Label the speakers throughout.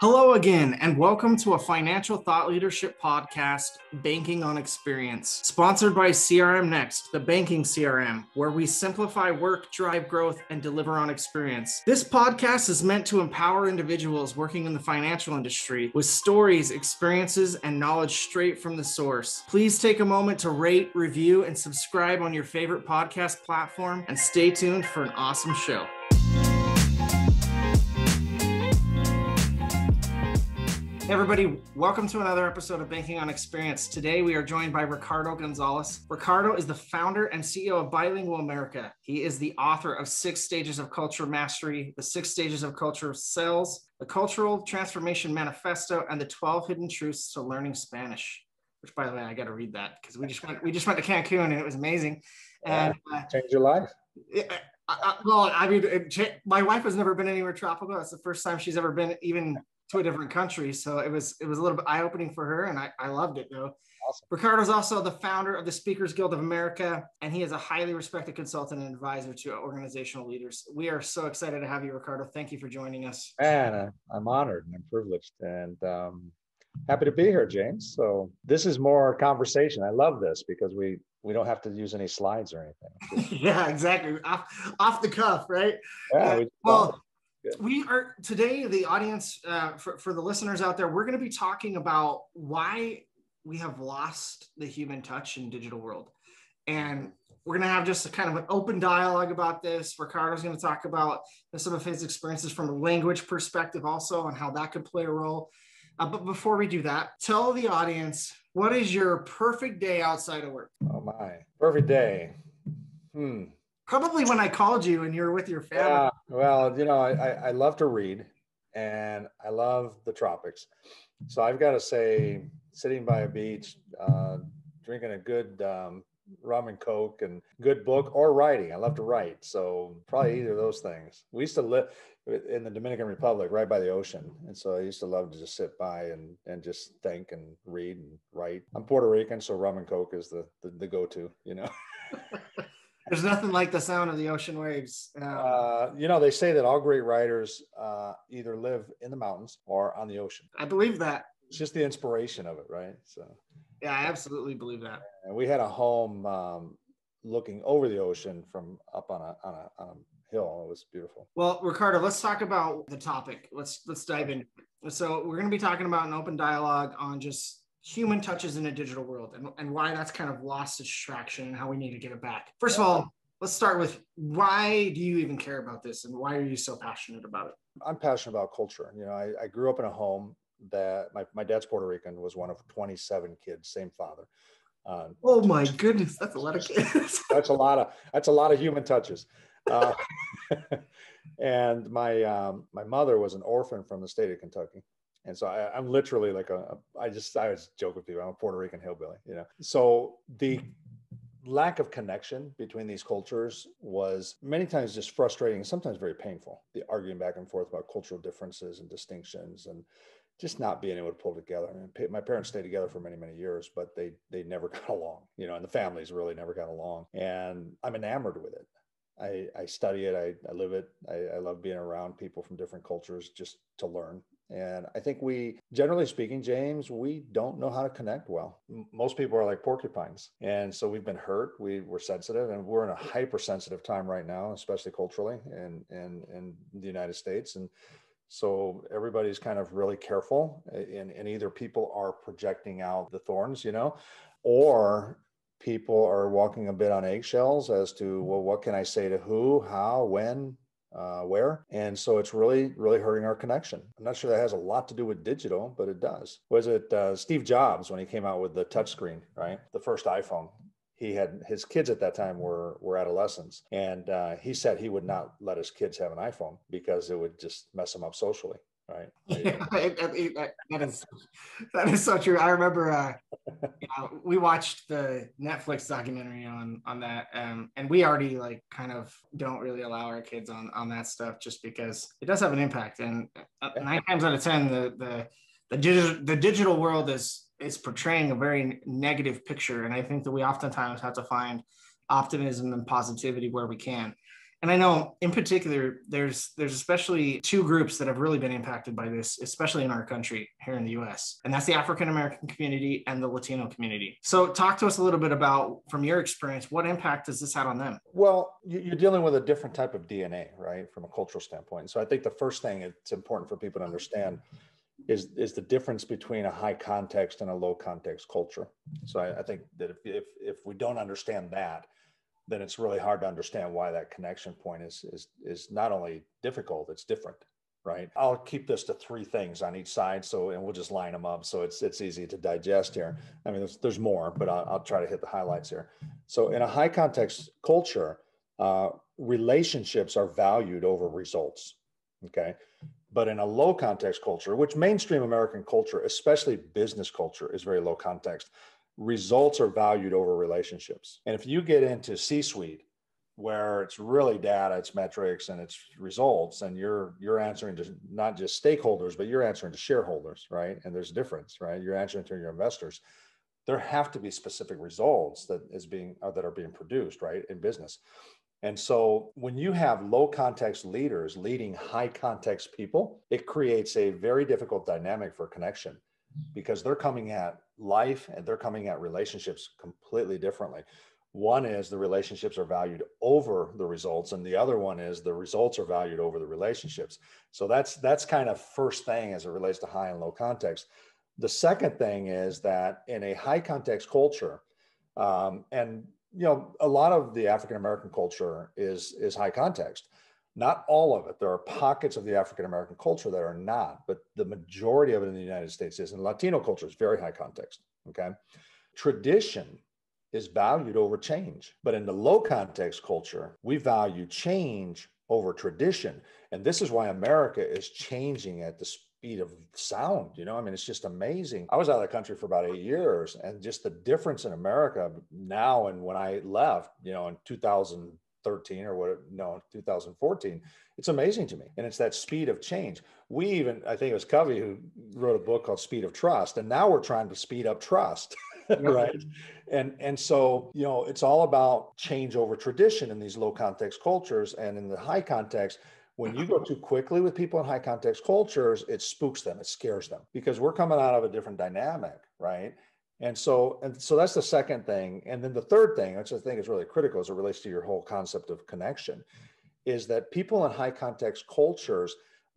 Speaker 1: Hello again, and welcome to a financial thought leadership podcast, Banking on Experience, sponsored by CRMNEXT, the banking CRM, where we simplify work, drive growth, and deliver on experience. This podcast is meant to empower individuals working in the financial industry with stories, experiences, and knowledge straight from the source. Please take a moment to rate, review, and subscribe on your favorite podcast platform, and stay tuned for an awesome show. Hey everybody, welcome to another episode of Banking on Experience. Today we are joined by Ricardo Gonzalez. Ricardo is the founder and CEO of Bilingual America. He is the author of 6 Stages of Culture Mastery, the 6 Stages of Culture Sales, the Cultural Transformation Manifesto, and the 12 Hidden Truths to Learning Spanish. Which, by the way, I got to read that because we just went to Cancun and it was amazing. And
Speaker 2: changed your life.
Speaker 1: My wife has never been anywhere tropical. That's the first time she's ever been even to a different country. So it was a little bit eye-opening for her, and I loved it though.
Speaker 2: Awesome.
Speaker 1: Ricardo's also the founder of the Speakers Guild of America, and he is a highly respected consultant and advisor to organizational leaders. We are so excited to have you, Ricardo. Thank you for joining us.
Speaker 2: Man, I'm honored and I'm privileged and happy to be here, James. So this is more conversation. I love this because we don't have to use any slides or anything.
Speaker 1: Yeah, exactly. Off the cuff, right?
Speaker 2: Yeah.
Speaker 1: We are today, the audience, for the listeners out there, we're going to be talking about why we have lost the human touch in digital world. And we're going to have just a kind of an open dialogue about this. Ricardo's going to talk about some of his experiences from a language perspective also and how that could play a role. But before we do that, tell the audience, what is your perfect day outside of work?
Speaker 2: Oh my, perfect day.
Speaker 1: Probably when I called you and you were with your family.
Speaker 2: Yeah, well, I love to read and I love the tropics. So I've got to say, sitting by a beach, drinking a good rum and Coke and good book, or writing. I love to write. So probably either of those things. We used to live in the Dominican Republic right by the ocean. And so I used to love to just sit by and just think and read and write. I'm Puerto Rican, so rum and Coke is the go-to,
Speaker 1: There's nothing like the sound of the ocean waves.
Speaker 2: They say that all great writers either live in the mountains or on the ocean.
Speaker 1: I believe that.
Speaker 2: It's just the inspiration of it, right? So,
Speaker 1: yeah, I absolutely believe that.
Speaker 2: And we had a home looking over the ocean from up on a hill. It was beautiful.
Speaker 1: Well, Ricardo, let's talk about the topic. Let's dive in. So we're going to be talking about an open dialogue on just human touches in a digital world and why that's kind of lost its traction and how we need to get it back. First of all, let's start with, why do you even care about this and why are you so passionate about it?
Speaker 2: I'm passionate about culture. I grew up in a home that my dad's Puerto Rican, was one of 27 kids, same father.
Speaker 1: Oh my goodness, that's a lot of kids.
Speaker 2: That's a lot of human touches. And my mother was an orphan from the state of Kentucky. And so I'm literally like I was joking with people, I'm a Puerto Rican hillbilly, So the lack of connection between these cultures was many times just frustrating and sometimes very painful. The arguing back and forth about cultural differences and distinctions and just not being able to pull together. And my parents stayed together for many, many years, but they never got along, and the families really never got along. And I'm enamored with it. I study it. I live it. I love being around people from different cultures just to learn. And I think generally speaking, James, we don't know how to connect well. Most people are like porcupines. And so we've been hurt. We're sensitive, and we're in a hypersensitive time right now, especially culturally in the United States. And so everybody's kind of really careful, and either people are projecting out the thorns, or people are walking a bit on eggshells as to, well, what can I say to who, how, when, where? And so it's really, really hurting our connection. I'm not sure that has a lot to do with digital, but it does. Was it Steve Jobs when he came out with the touchscreen, right? The first iPhone. He had his kids at that time were adolescents. And he said he would not let his kids have an iPhone because it would just mess them up socially. Right.
Speaker 1: Yeah, that is so true. I remember we watched the Netflix documentary on that, and we already kind of don't really allow our kids on that stuff just because it does have an impact. And 9 times out of 10, the digital world is portraying a very negative picture, and I think that we oftentimes have to find optimism and positivity where we can. And I know in particular, there's especially two groups that have really been impacted by this, especially in our country here in the US. And that's the African-American community and the Latino community. So talk to us a little bit about, from your experience, what impact has this had on them?
Speaker 2: Well, you're dealing with a different type of DNA, right? From a cultural standpoint. So I think the first thing it's important for people to understand is the difference between a high context and a low context culture. So I think that if we don't understand that, then it's really hard to understand why that connection point is not only difficult, it's different, right? I'll keep this to three things on each side. And we'll just line them up. So it's easy to digest here. I mean, there's more, but I'll try to hit the highlights here. So in a high context culture, relationships are valued over results. Okay. But in a low context culture, which mainstream American culture, especially business culture, is very low context, results are valued over relationships. And if you get into C-suite, where it's really data, it's metrics, and it's results, and you're answering to not just stakeholders, but you're answering to shareholders, right? And there's a difference, right? You're answering to your investors. There have to be specific results that are being produced, right, in business. And so when you have low context leaders leading high context people, it creates a very difficult dynamic for connection, because they're coming at life and they're coming at relationships completely differently. One is the relationships are valued over the results, and the other one is the results are valued over the relationships. So that's kind of first thing as it relates to high and low context. The second thing is that in a high context culture, and a lot of the African-American culture is high context. Not all of it. There are pockets of the African-American culture that are not, but the majority of it in the United States is. And Latino culture is very high context, okay? Tradition is valued over change. But in the low context culture, we value change over tradition. And this is why America is changing at the speed of sound. I mean, it's just amazing. I was out of the country for about 8 years, and just the difference in America now and when I left, in 2013 or 2014, it's amazing to me. And it's that speed of change. I think it was Covey who wrote a book called Speed of Trust. And now we're trying to speed up trust, right? And so, it's all about change over tradition in these low context cultures. And in the high context, when you go too quickly with people in high context cultures, it spooks them, it scares them, because we're coming out of a different dynamic, right? And so that's the second thing. And then the third thing, which I think is really critical as it relates to your whole concept of connection, is that people in high context cultures,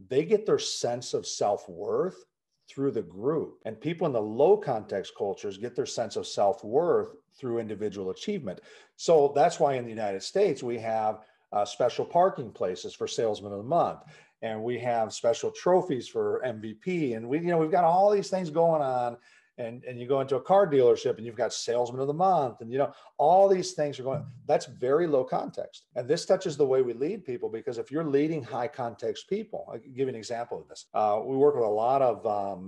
Speaker 2: they get their sense of self-worth through the group. And people in the low context cultures get their sense of self-worth through individual achievement. So that's why in the United States, we have special parking places for Salesman of the Month. And we have special trophies for MVP. And we've got all these things going on. And you go into a car dealership and you've got Salesman of the Month, and all these things are going. That's very low context. And this touches the way we lead people, because if you're leading high context people, I'll give you an example of this. We work with a lot of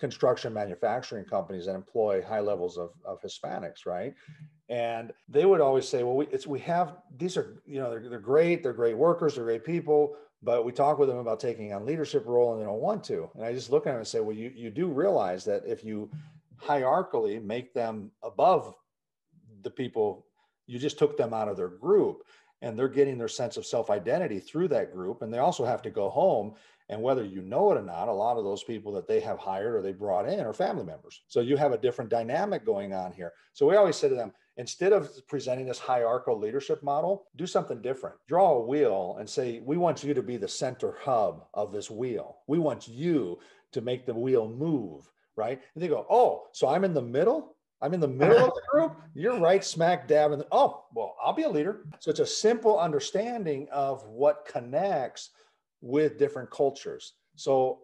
Speaker 2: construction manufacturing companies that employ high levels of Hispanics, right? And they would always say, well, these are, they're great workers, they're great people, but we talk with them about taking on leadership role and they don't want to. And I just look at them and say, well, you do realize that if you hierarchically make them above the people, you just took them out of their group, and they're getting their sense of self-identity through that group. And they also have to go home. And whether you know it or not, a lot of those people that they have hired or they brought in are family members. So you have a different dynamic going on here. So we always say to them, instead of presenting this hierarchical leadership model, do something different. Draw a wheel and say, we want you to be the center hub of this wheel. We want you to make the wheel move, right? And they go, oh, so I'm in the middle? I'm in the middle of the group? You're right smack dab in the, oh, well, I'll be a leader. So it's a simple understanding of what connects with different cultures. So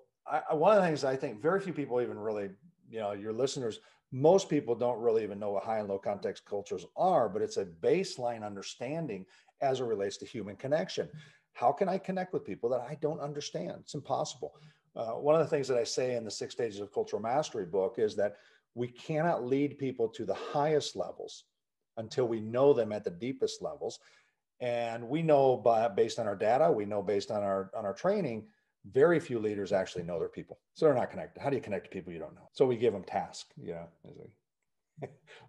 Speaker 2: one of the things I think very few people even really, your listeners, most people don't really even know what high and low context cultures are, but it's a baseline understanding as it relates to human connection. How can I connect with people that I don't understand? It's impossible. One of the things that I say in the 6 Stages of Cultural Mastery book is that we cannot lead people to the highest levels until we know them at the deepest levels. And we know based on our data, we know based on our training, very few leaders actually know their people. So they're not connected. How do you connect to people you don't know? So we give them tasks,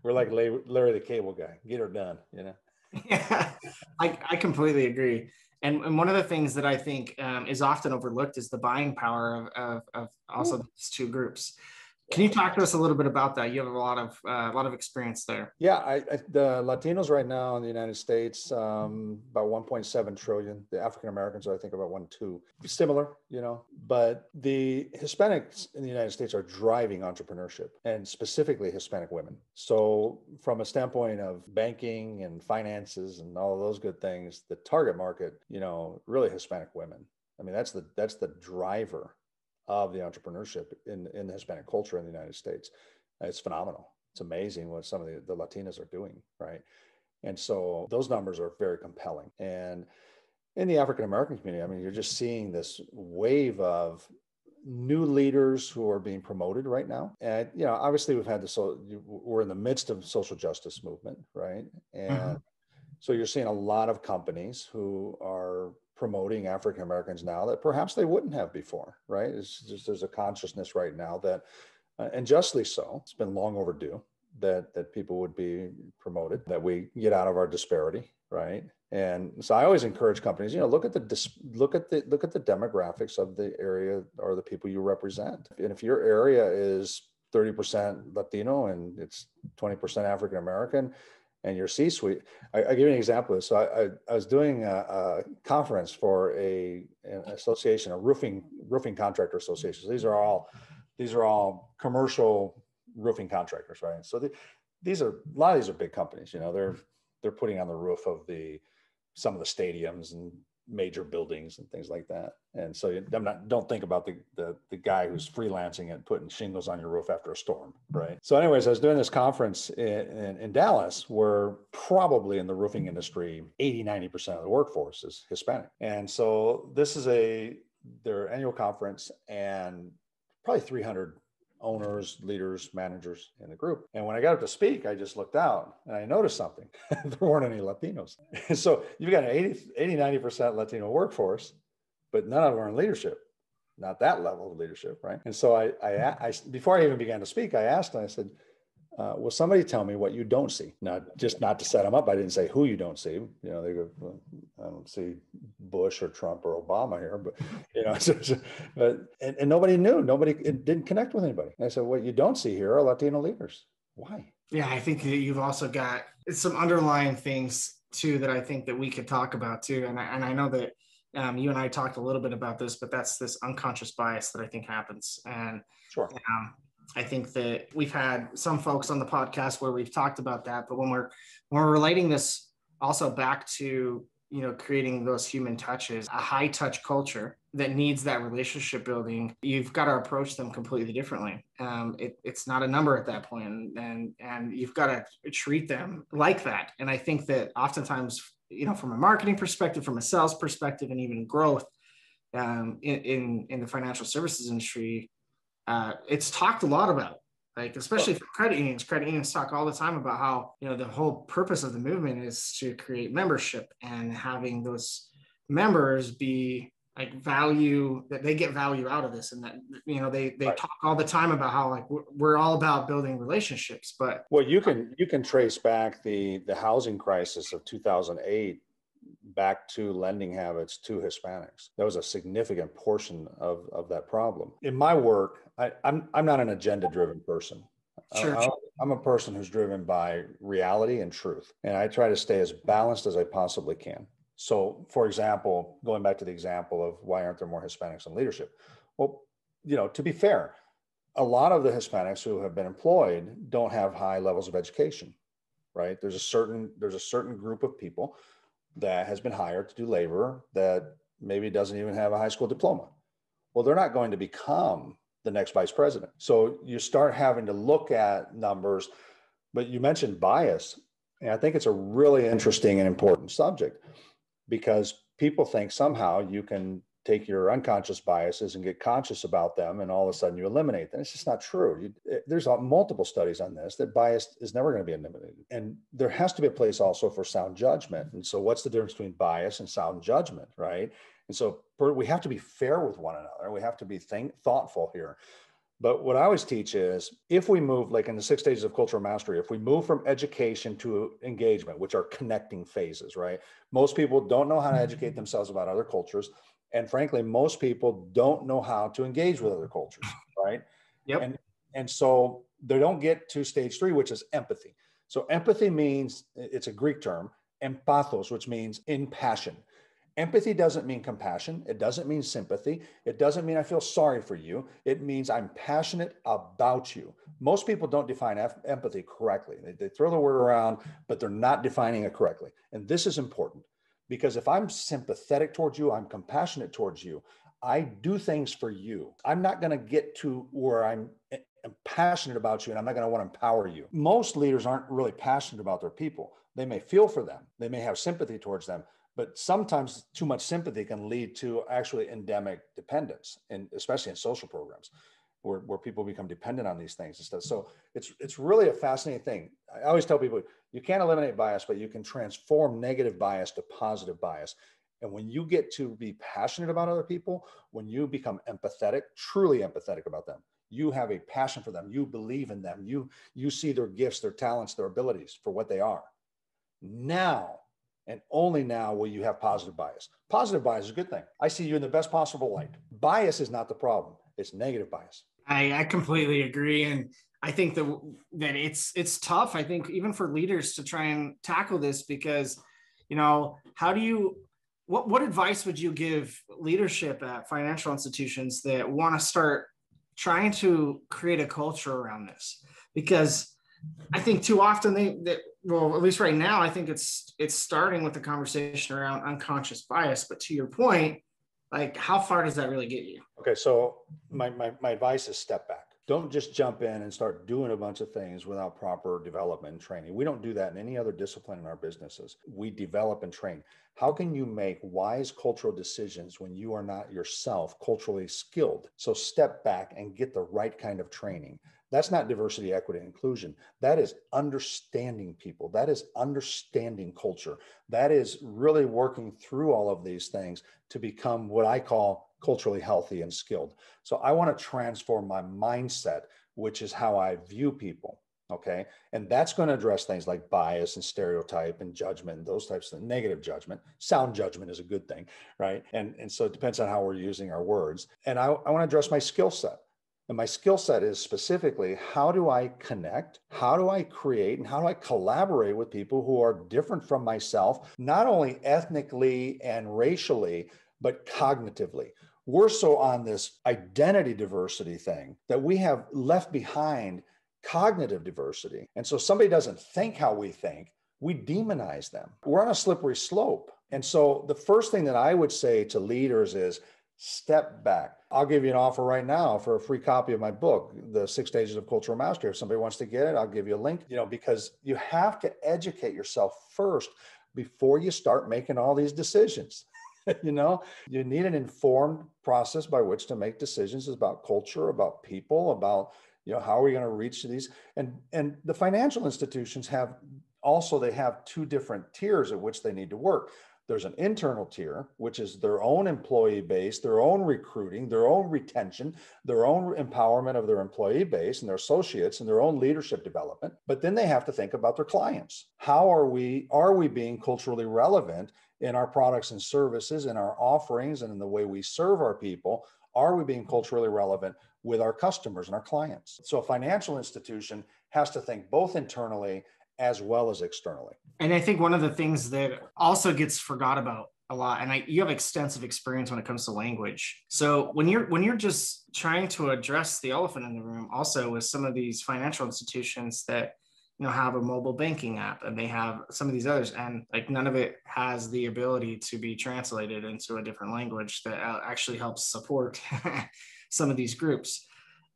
Speaker 2: We're like Larry the Cable Guy, get her done,
Speaker 1: Yeah, I completely agree. And one of the things that I think is often overlooked is the buying power of also these two groups. Can you talk to us a little bit about that? You have a lot of experience there.
Speaker 2: Yeah, the Latinos right now in the United States, about 1.7 trillion. The African Americans are, I think, about 1.2. Similar, but the Hispanics in the United States are driving entrepreneurship, and specifically Hispanic women. So from a standpoint of banking and finances and all of those good things, the target market, really Hispanic women. I mean, that's the driver of the entrepreneurship in the Hispanic culture in the United States. It's phenomenal. It's amazing what some of the Latinas are doing, right? And so those numbers are very compelling. And in the African American community, I mean, you're just seeing this wave of new leaders who are being promoted right now. And obviously we're in the midst of social justice movement, right? And so you're seeing a lot of companies who are promoting African Americans now that perhaps they wouldn't have before, right? There's a consciousness right now that, and justly so, it's been long overdue that people would be promoted, that we get out of our disparity, right? And so I always encourage companies, look at the demographics of the area or the people you represent. And if your area is 30% Latino and it's 20% African American, and your C-suite. I give you an example. So I was doing a conference for an association, a roofing contractor association. So these are all commercial roofing contractors, right? So a lot of these are big companies. They're putting on the roof of some of the stadiums and major buildings and things like that. And so don't think about the guy who's freelancing and putting shingles on your roof after a storm, right? So anyways, I was doing this conference in Dallas where probably in the roofing industry, 80-90% of the workforce is Hispanic. And so this is their annual conference and probably 300 owners, leaders, managers in the group. And when I got up to speak, I just looked out and I noticed something. There weren't any Latinos. So you've got an 80-90% Latino workforce, but none of them are in leadership, not that level of leadership, right? And so I before I even began to speak, I asked, and I said, will somebody tell me what you don't see? Not to set them up. I didn't say who you don't see. They go, well, I don't see Bush or Trump or Obama here, but and nobody knew. It didn't connect with anybody. And I said, what you don't see here are Latino leaders. Why?
Speaker 1: Yeah, I think that you've also got some underlying things too that I think that we could talk about too. And I know that you and I talked a little bit about this, but that's this unconscious bias that I think happens. And
Speaker 2: sure.
Speaker 1: I think that we've had some folks on the podcast where we've talked about that, but when we're relating this also back to, creating those human touches, a high touch culture that needs that relationship building, you've got to approach them completely differently. It's not a number at that point, and you've got to treat them like that. And I think that oftentimes, from a marketing perspective, from a sales perspective, and even growth in the financial services industry, it's talked a lot about, like, especially for credit unions talk all the time about how, the whole purpose of the movement is to create membership and having those members be like that they get value out of this. And that, they right. talk all the time about how, like, we're all about building relationships, but.
Speaker 2: Well, you can trace back the housing crisis of 2008 back to lending habits to Hispanics. That was a significant portion of that problem. In my work, I'm not an agenda-driven person.
Speaker 1: Sure.
Speaker 2: I'm a person who's driven by reality and truth, and I try to stay as balanced as I possibly can. So, for example, going back to the example of why aren't there more Hispanics in leadership? Well, to be fair, a lot of the Hispanics who have been employed don't have high levels of education, right? There's a certain group of people that has been hired to do labor that maybe doesn't even have a high school diploma. Well, they're not going to become the next vice president. So you start having to look at numbers, but you mentioned bias. And I think it's a really interesting and important subject because people think somehow you can take your unconscious biases and get conscious about them, and all of a sudden you eliminate them. It's just not true. There's multiple studies on this, that bias is never going to be eliminated. And there has to be a place also for sound judgment. And so what's the difference between bias and sound judgment, right? And so we have to be fair with one another. We have to be thoughtful here. But what I always teach is if we move, like in the 6 stages of cultural mastery, if we move from education to engagement, which are connecting phases, right? Most people don't know how to educate themselves about other cultures. And frankly, most people don't know how to engage with other cultures, right?
Speaker 1: Yep.
Speaker 2: And so they don't get to stage 3, which is empathy. So empathy means, it's a Greek term, empathos, which means in passion. Empathy doesn't mean compassion. It doesn't mean sympathy. It doesn't mean I feel sorry for you. It means I'm passionate about you. Most people don't define empathy correctly. They throw the word around, but they're not defining it correctly. And this is important because if I'm sympathetic towards you, I'm compassionate towards you, I do things for you. I'm not going to get to where I'm passionate about you and I'm not going to want to empower you. Most leaders aren't really passionate about their people. They may feel for them. They may have sympathy towards them. But sometimes too much sympathy can lead to actually endemic dependence, and especially in social programs where people become dependent on these things and stuff. So it's really a fascinating thing. I always tell people you can't eliminate bias, but you can transform negative bias to positive bias. And when you get to be passionate about other people, when you become empathetic, truly empathetic about them, you have a passion for them, you believe in them, you see their gifts, their talents, their abilities for what they are. Now, and only now will you have positive bias. Positive bias is a good thing. I see you in the best possible light. Bias is not the problem. It's negative bias.
Speaker 1: I completely agree. And I think that it's tough, I think, even for leaders to try and tackle this because, how do you, what advice would you give leadership at financial institutions that want to start trying to create a culture around this? Because I think too often well, at least right now, I think it's starting with the conversation around unconscious bias. But to your point, like how far does that really get you?
Speaker 2: Okay, so my advice is step back. Don't just jump in and start doing a bunch of things without proper development and training. We don't do that in any other discipline in our businesses. We develop and train. How can you make wise cultural decisions when you are not yourself culturally skilled? So step back and get the right kind of training. That's not diversity, equity, and inclusion. That is understanding people. That is understanding culture. That is really working through all of these things to become what I call culturally healthy and skilled. So I want to transform my mindset, which is how I view people. Okay. And that's going to address things like bias and stereotype and judgment, and those types of negative judgment. Sound judgment is a good thing, right? And so it depends on how we're using our words. And I want to address my skill set. And my skill set is specifically, how do I connect? How do I create? And how do I collaborate with people who are different from myself, not only ethnically and racially, but cognitively? We're so on this identity diversity thing that we have left behind cognitive diversity. And so somebody doesn't think how we think, we demonize them. We're on a slippery slope. And so the first thing that I would say to leaders is step back. I'll give you an offer right now for a free copy of my book, The 6 Stages of Cultural Mastery. If somebody wants to get it, I'll give you a link, because you have to educate yourself first before you start making all these decisions. You need an informed process by which to make decisions about culture, about people, about, how are we going to reach these? And the financial institutions have 2 different tiers at which they need to work. There's an internal tier, which is their own employee base, their own recruiting, their own retention, their own empowerment of their employee base and their associates and their own leadership development. But then they have to think about their clients. How are we being culturally relevant in our products and services, in our offerings, and in the way we serve our people? Are we being culturally relevant with our customers and our clients? So a financial institution has to think both internally as well as externally.
Speaker 1: And I think one of the things that also gets forgot about a lot, and you have extensive experience when it comes to language. So when you're just trying to address the elephant in the room, also with some of these financial institutions that have a mobile banking app, and they have some of these others, and like none of it has the ability to be translated into a different language that actually helps support some of these groups.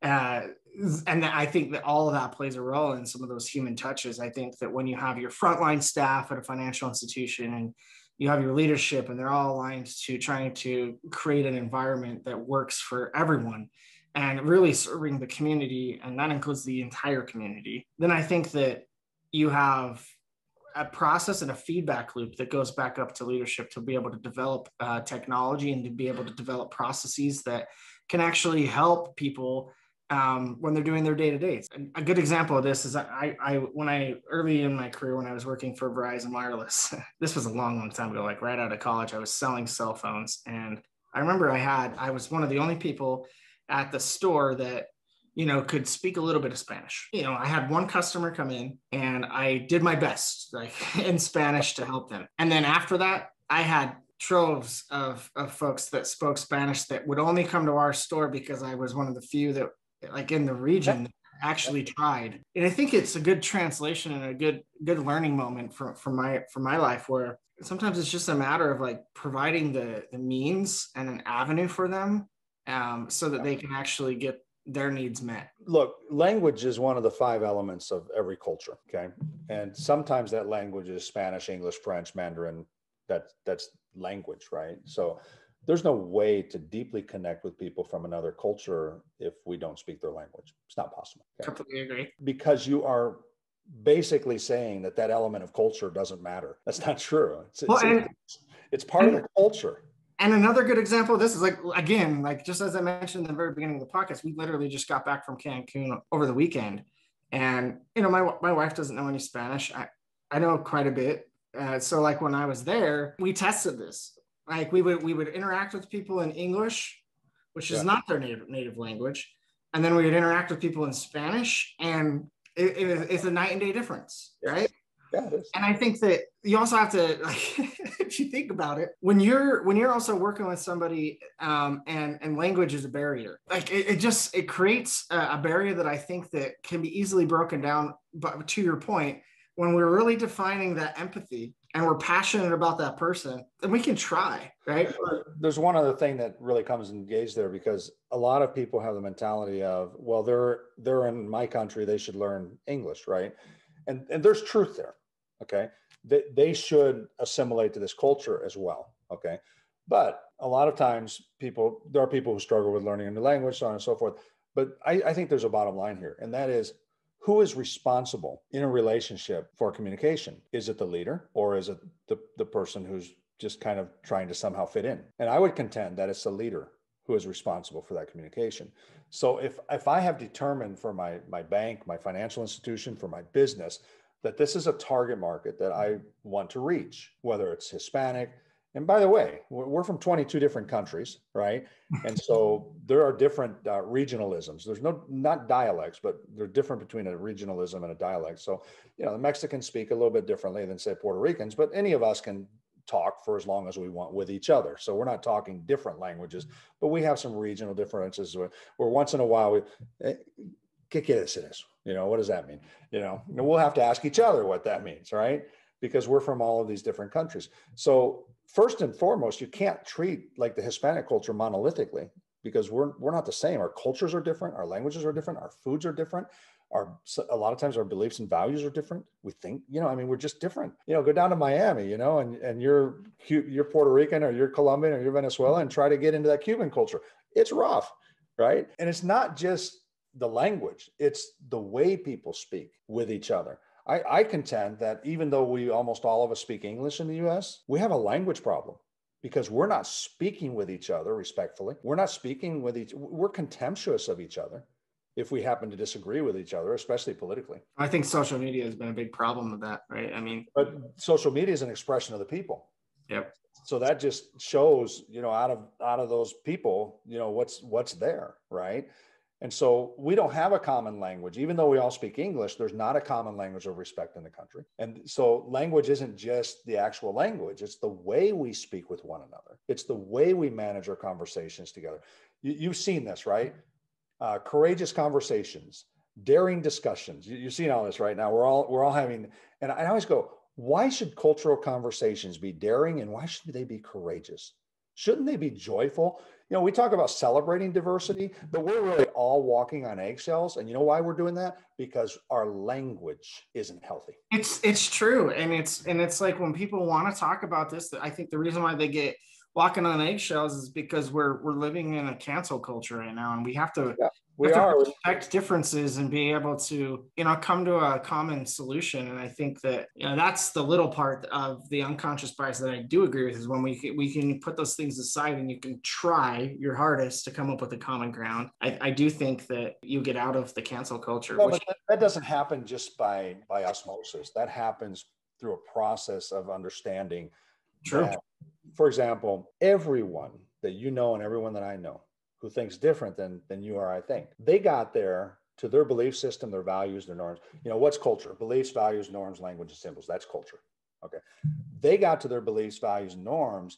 Speaker 1: And I think that all of that plays a role in some of those human touches. I think that when you have your frontline staff at a financial institution and you have your leadership and they're all aligned to trying to create an environment that works for everyone and really serving the community, and that includes the entire community, then I think that you have a process and a feedback loop that goes back up to leadership to be able to develop technology and to be able to develop processes that can actually help people when they're doing their day-to-days. A good example of this is when I early in my career, when I was working for Verizon Wireless, this was a long time ago, like right out of college, I was selling cell phones. And I remember I was one of the only people at the store that, could speak a little bit of Spanish. I had one customer come in and I did my best, like in Spanish, to help them. And then after that, I had troves of folks that spoke Spanish that would only come to our store because I was one of the few that, like in the region, actually tried. And I think it's a good translation and a good learning moment for my life, where sometimes it's just a matter of like providing the means and an avenue for them, so that they can actually get their needs met.
Speaker 2: Look, language is one of the 5 elements of every culture. Okay. And sometimes that language is Spanish, English, French, Mandarin. That's language, right? So there's no way to deeply connect with people from another culture if we don't speak their language. It's not possible. Okay?
Speaker 1: Completely agree.
Speaker 2: Because you are basically saying that element of culture doesn't matter. That's not true. It's part of the culture.
Speaker 1: And another good example of this is like just as I mentioned in the very beginning of the podcast, we literally just got back from Cancun over the weekend. And, my wife doesn't know any Spanish. I know quite a bit. So like when I was there, we tested this. Like we would interact with people in English, which is not their native language. And then we would interact with people in Spanish, and it's a night and day difference, right?
Speaker 2: Yeah, it is.
Speaker 1: And I think that you also have to, like, if you think about it, when you're also working with somebody, and language is a barrier, like it creates a barrier that I think that can be easily broken down. But to your point, when we're really defining that empathy and we're passionate about that person, then we can try, right?
Speaker 2: There's one other thing that really comes engaged there, because a lot of people have the mentality of, well, they're in my country, they should learn English, right? And there's truth there, okay? They should assimilate to this culture as well, okay? But a lot of times there are people who struggle with learning a new language, so on and so forth. But I think there's a bottom line here, and that is, who is responsible in a relationship for communication? Is it the leader, or is it the person who's just kind of trying to somehow fit in? And I would contend that it's the leader who is responsible for that communication. So if I have determined for my bank, my financial institution, for my business, that this is a target market that I want to reach, whether it's Hispanic, and by the way, we're from 22 different countries, right? And so there are different regionalisms. There's not dialects, but they're different between a regionalism and a dialect. So, the Mexicans speak a little bit differently than, say, Puerto Ricans, but any of us can talk for as long as we want with each other. So we're not talking different languages, but we have some regional differences where once in a while ¿qué quiere decir eso? What does that mean? We'll have to ask each other what that means, right? Because we're from all of these different countries. So first and foremost, you can't treat like the Hispanic culture monolithically, because we're not the same. Our cultures are different. Our languages are different. Our foods are different. A lot of times our beliefs and values are different. We think, we're just different. Go down to Miami, and you're Puerto Rican, or you're Colombian, or you're Venezuelan, and try to get into that Cuban culture. It's rough, right? And it's not just the language. It's the way people speak with each other. I contend that even though we almost all of us speak English in the US, we have a language problem, because we're not speaking with each other respectfully. We're contemptuous of each other if we happen to disagree with each other, especially politically.
Speaker 1: I think social media has been a big problem with that, right?
Speaker 2: But social media is an expression of the people.
Speaker 1: Yep.
Speaker 2: So that just shows, out of those people, what's there, right? And so we don't have a common language. Even though we all speak English, there's not a common language of respect in the country. And so language isn't just the actual language. It's the way we speak with one another. It's the way we manage our conversations together. You've seen this, right? Courageous conversations, daring discussions. You've seen all this right now. We're all having, and I always go, why should cultural conversations be daring, and why should they be courageous? Shouldn't they be joyful? We talk about celebrating diversity, but we're really all walking on eggshells. And you know why we're doing that? Because our language isn't healthy.
Speaker 1: It's true. And it's like when people want to talk about this, I think the reason why they get walking on eggshells is because we're living in a cancel culture right now. And we have to
Speaker 2: We are.
Speaker 1: Respect differences and be able to, come to a common solution. And I think that, that's the little part of the unconscious bias that I do agree with, is when we can put those things aside and you can try your hardest to come up with a common ground. I do think that you get out of the cancel culture.
Speaker 2: Well, but that doesn't happen just by osmosis. That happens through a process of understanding.
Speaker 1: True.
Speaker 2: That, for example, everyone that you know and everyone that I know who thinks different than you or I think, they got there to their belief system, their values, their norms. What's culture? Beliefs, values, norms, language, and symbols. That's culture. Okay. They got to their beliefs, values, and norms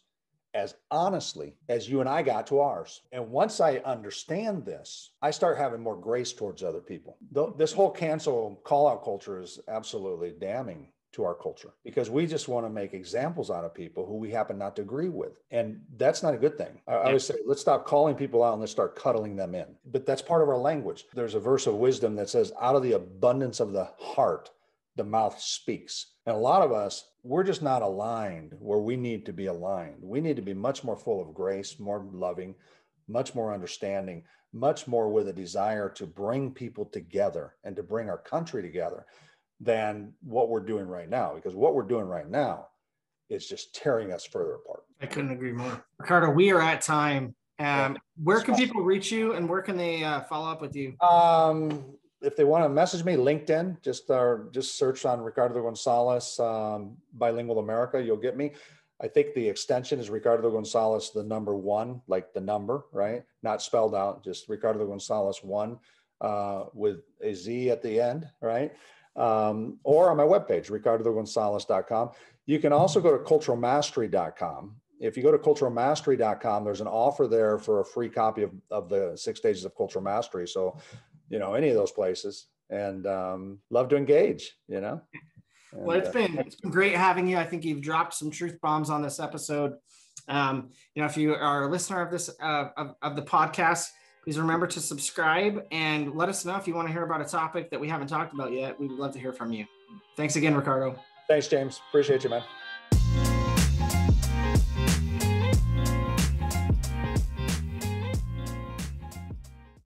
Speaker 2: as honestly as you and I got to ours. And once I understand this, I start having more grace towards other people. This whole cancel call out culture is absolutely damning to our culture, because we just want to make examples out of people who we happen not to agree with. And that's not a good thing. I always say, let's stop calling people out and let's start cuddling them in. But that's part of our language. There's a verse of wisdom that says, out of the abundance of the heart, the mouth speaks. And a lot of us, we're just not aligned where we need to be aligned. We need to be much more full of grace, more loving, much more understanding, much more with a desire to bring people together and to bring our country together than what we're doing right now. Because what we're doing right now is just tearing us further apart.
Speaker 1: I couldn't agree more. Ricardo, we are at time. Where can people reach you, and where can they follow up with you?
Speaker 2: If they want to message me, LinkedIn, just search on Ricardo Gonzalez, Bilingual America, you'll get me. I think the extension is Ricardo Gonzalez, the number 1, like the number, right? Not spelled out, just Ricardo Gonzalez 1 with a Z at the end, right? Or on my webpage, ricardogonzalez.com. You can also go to culturalmastery.com. If you go to culturalmastery.com, there's an offer there for a free copy of the 6 stages of cultural mastery. So, any of those places, and love to engage, And,
Speaker 1: well, it's been great having you. I think you've dropped some truth bombs on this episode. If you are a listener of this, of the podcast, please remember to subscribe and let us know if you want to hear about a topic that we haven't talked about yet. We'd love to hear from you. Thanks again, Ricardo.
Speaker 2: Thanks, James. Appreciate you, man.